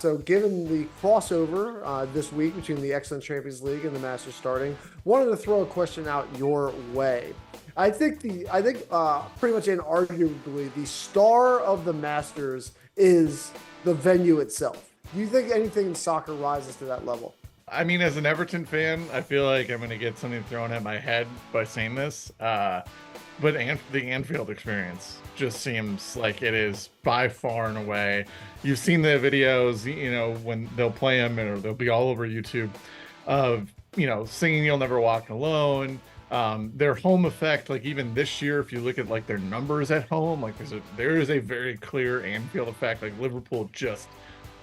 So, given the crossover this week between the Excellent Champions League and the Masters starting, wanted to throw a question out your way. I think pretty much inarguably the star of the Masters is the venue itself. Do you think anything in soccer rises to that level? I mean, as an Everton fan, I feel like I'm going to get something thrown at my head by saying this. But the Anfield experience just seems like it is by far and away. You've seen the videos, when they'll play them or they'll be all over YouTube of, singing You'll Never Walk Alone. Their home effect, like even this year, if you look at like their numbers at home, like there is a very clear Anfield effect. Like Liverpool just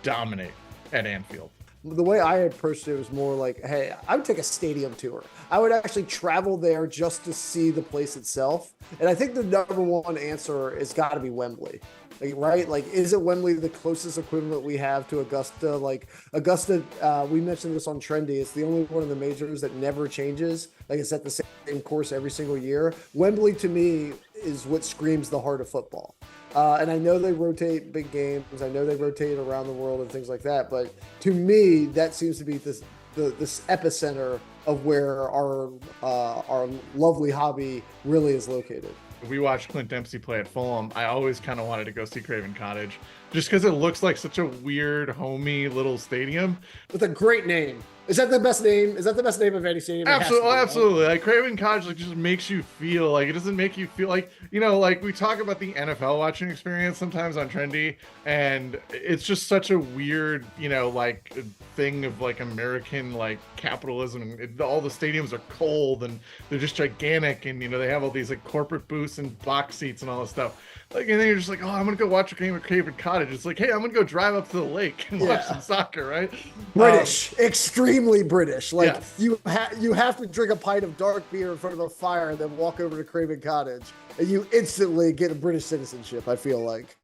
dominate at Anfield. The way I approached it was more like, hey, I would take a stadium tour. I would actually travel there just to see the place itself. And I think the number one answer is got to be Wembley. Like, right? Like, is it Wembley the closest equivalent we have to Augusta? Like, Augusta, we mentioned this on Trendy. It's the only one of the majors that never changes. Like, it's at the same course every single year. Wembley, to me, is what screams the heart of football. And I know they rotate big games. I know they rotate around the world and things like that. But to me, that seems to be this epicenter of where our lovely hobby really is located. We watched Clint Dempsey play at Fulham. I always kind of wanted to go see Craven Cottage just because it looks like such a weird, homey little stadium. With a great name. Is that the best name? Is that the best name of any stadium? Absolutely, absolutely. Like Craven Cottage, like just makes you feel like it doesn't make you feel like like we talk about the NFL watching experience sometimes on Trendy, and it's just such a weird, like thing of like American like capitalism. All the stadiums are cold and they're just gigantic, and they have all these like corporate booths and box seats and all this stuff. Like, and then you're just like, oh, I'm gonna go watch a game at Craven Cottage. It's like, hey, I'm gonna go drive up to the lake and watch some soccer, right? British, extremely British. Like yes. you have to drink a pint of dark beer in front of a fire and then walk over to Craven Cottage, and you instantly get a British citizenship. I feel like.